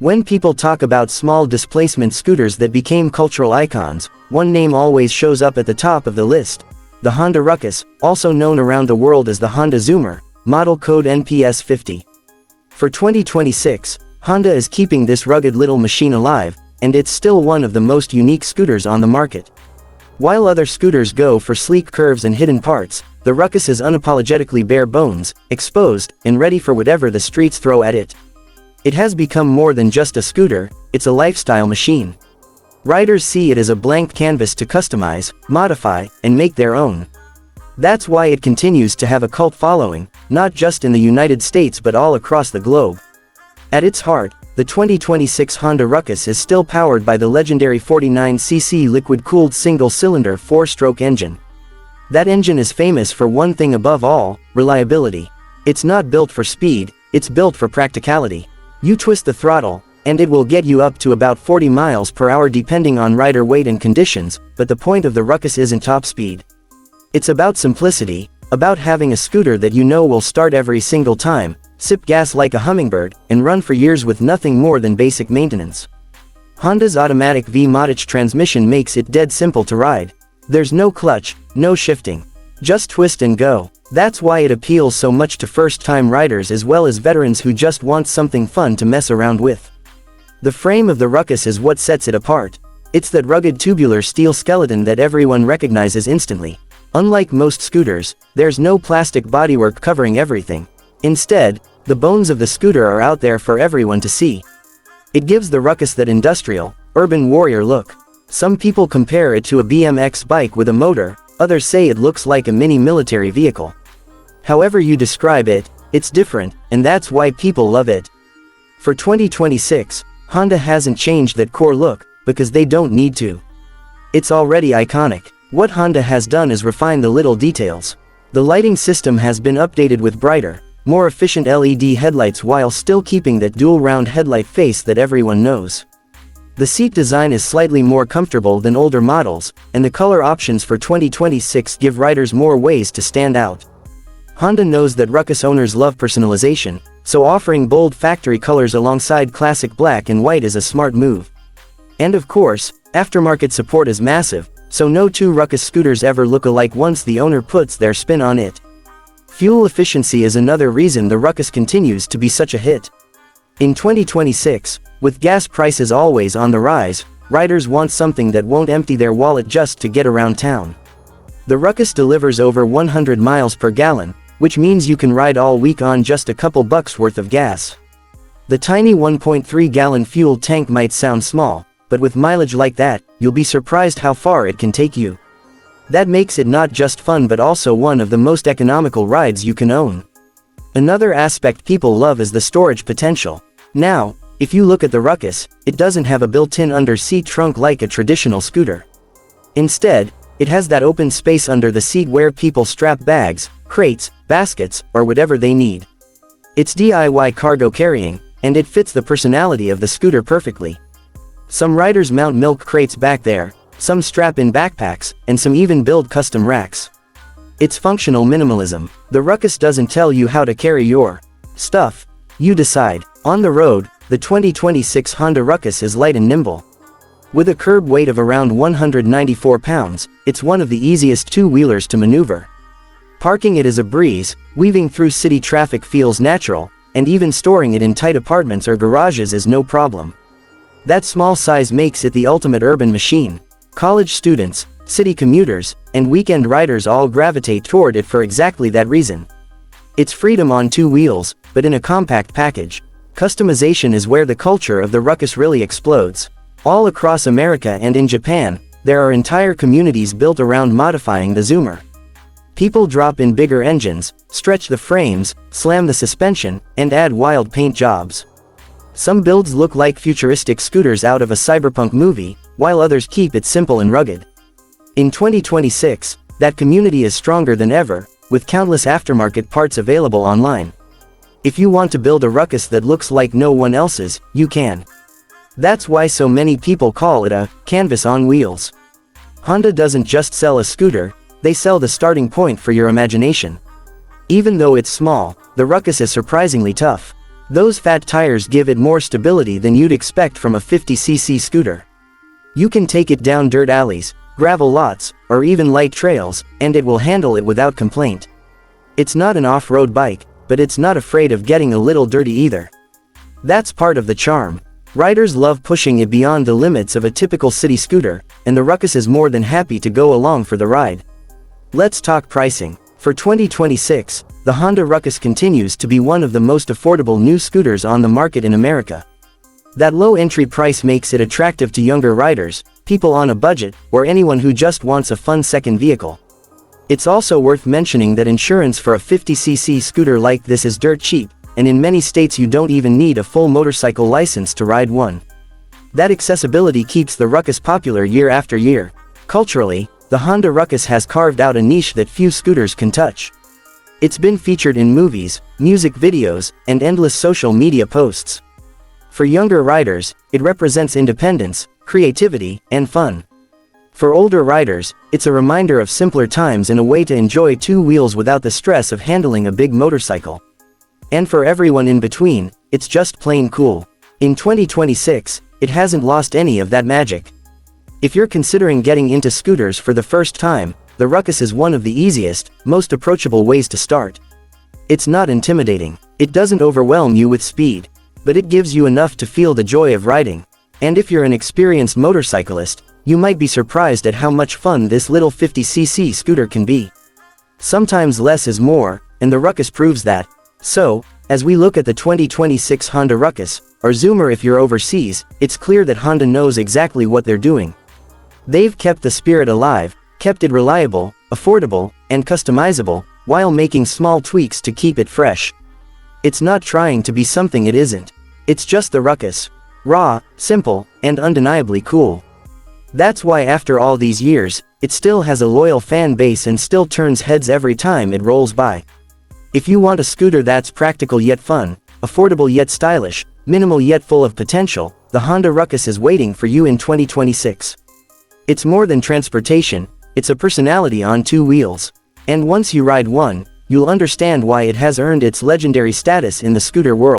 When people talk about small displacement scooters that became cultural icons, one name always shows up at the top of the list. The Honda Ruckus, also known around the world as the Honda Zoomer, model code NPS50. For 2026, Honda is keeping this rugged little machine alive, and it's still one of the most unique scooters on the market. While other scooters go for sleek curves and hidden parts, the Ruckus is unapologetically bare bones, exposed, and ready for whatever the streets throw at it. It has become more than just a scooter, it's a lifestyle machine. Riders see it as a blank canvas to customize, modify, and make their own. That's why it continues to have a cult following, not just in the United States but all across the globe. At its heart, the 2026 Honda Ruckus is still powered by the legendary 49cc liquid-cooled single-cylinder 4-stroke engine. That engine is famous for one thing above all: reliability. It's not built for speed, it's built for practicality. You twist the throttle, and it will get you up to about 40 miles per hour depending on rider weight and conditions, but the point of the Ruckus isn't top speed. It's about simplicity, about having a scooter that you know will start every single time, sip gas like a hummingbird, and run for years with nothing more than basic maintenance. Honda's automatic V-Motich transmission makes it dead simple to ride. There's no clutch, no shifting. Just twist and go. That's why it appeals so much to first-time riders as well as veterans who just want something fun to mess around with. The frame of the Ruckus is what sets it apart. It's that rugged tubular steel skeleton that everyone recognizes instantly. Unlike most scooters, there's no plastic bodywork covering everything. Instead, the bones of the scooter are out there for everyone to see. It gives the Ruckus that industrial, urban warrior look. Some people compare it to a BMX bike with a motor, others say it looks like a mini military vehicle. However you describe it, it's different, and that's why people love it. For 2026, Honda hasn't changed that core look, because they don't need to. It's already iconic. What Honda has done is refine the little details. The lighting system has been updated with brighter, more efficient LED headlights while still keeping that dual round headlight face that everyone knows. The seat design is slightly more comfortable than older models, and the color options for 2026 give riders more ways to stand out. Honda knows that Ruckus owners love personalization, so offering bold factory colors alongside classic black and white is a smart move. And of course, aftermarket support is massive, so no two Ruckus scooters ever look alike once the owner puts their spin on it. Fuel efficiency is another reason the Ruckus continues to be such a hit. In 2026, with gas prices always on the rise, riders want something that won't empty their wallet just to get around town. The Ruckus delivers over 100 miles per gallon, which means you can ride all week on just a couple bucks worth of gas. The tiny 1.3-gallon fuel tank might sound small, but with mileage like that, you'll be surprised how far it can take you. That makes it not just fun but also one of the most economical rides you can own. Another aspect people love is the storage potential. Now, if you look at the Ruckus, it doesn't have a built-in under-seat trunk like a traditional scooter. Instead, it has that open space under the seat where people strap bags, crates, baskets, or whatever they need. It's DIY cargo carrying, and it fits the personality of the scooter perfectly. Some riders mount milk crates back there, some strap in backpacks, and some even build custom racks. It's functional minimalism. The Ruckus doesn't tell you how to carry your stuff. You decide. On the road, the 2026 Honda Ruckus is light and nimble. With a curb weight of around 194 pounds, it's one of the easiest two-wheelers to maneuver. Parking it is a breeze, weaving through city traffic feels natural, and even storing it in tight apartments or garages is no problem. That small size makes it the ultimate urban machine. College students, city commuters, and weekend riders all gravitate toward it for exactly that reason. It's freedom on two wheels, but in a compact package. Customization is where the culture of the Ruckus really explodes. All across America and in Japan, there are entire communities built around modifying the Zoomer. People drop in bigger engines, stretch the frames, slam the suspension, and add wild paint jobs. Some builds look like futuristic scooters out of a cyberpunk movie, while others keep it simple and rugged. In 2026, that community is stronger than ever, with countless aftermarket parts available online. If you want to build a Ruckus that looks like no one else's, you can. That's why so many people call it a canvas on wheels. Honda doesn't just sell a scooter, they sell the starting point for your imagination. Even though it's small, the Ruckus is surprisingly tough. Those fat tires give it more stability than you'd expect from a 50cc scooter. You can take it down dirt alleys, gravel lots, or even light trails, and it will handle it without complaint. It's not an off-road bike, but it's not afraid of getting a little dirty either. That's part of the charm. Riders love pushing it beyond the limits of a typical city scooter, and the Ruckus is more than happy to go along for the ride. Let's talk pricing. For 2026, the Honda Ruckus continues to be one of the most affordable new scooters on the market in America. That low entry price makes it attractive to younger riders, people on a budget, or anyone who just wants a fun second vehicle. It's also worth mentioning that insurance for a 50cc scooter like this is dirt cheap, and in many states you don't even need a full motorcycle license to ride one. That accessibility keeps the Ruckus popular year after year. Culturally, the Honda Ruckus has carved out a niche that few scooters can touch. It's been featured in movies, music videos, and endless social media posts. For younger riders, it represents independence, creativity, and fun. For older riders, it's a reminder of simpler times and a way to enjoy two wheels without the stress of handling a big motorcycle. And for everyone in between, it's just plain cool. In 2026, it hasn't lost any of that magic. If you're considering getting into scooters for the first time, the Ruckus is one of the easiest, most approachable ways to start. It's not intimidating. It doesn't overwhelm you with speed, but it gives you enough to feel the joy of riding. And if you're an experienced motorcyclist, you might be surprised at how much fun this little 50cc scooter can be. Sometimes less is more, and the Ruckus proves that. So, as we look at the 2026 Honda Ruckus, or Zoomer if you're overseas, it's clear that Honda knows exactly what they're doing. They've kept the spirit alive, kept it reliable, affordable, and customizable, while making small tweaks to keep it fresh. It's not trying to be something it isn't. It's just the Ruckus. Raw, simple, and undeniably cool. That's why after all these years, it still has a loyal fan base and still turns heads every time it rolls by. If you want a scooter that's practical yet fun, affordable yet stylish, minimal yet full of potential, the Honda Ruckus is waiting for you in 2026. It's more than transportation, it's a personality on two wheels. And once you ride one, you'll understand why it has earned its legendary status in the scooter world.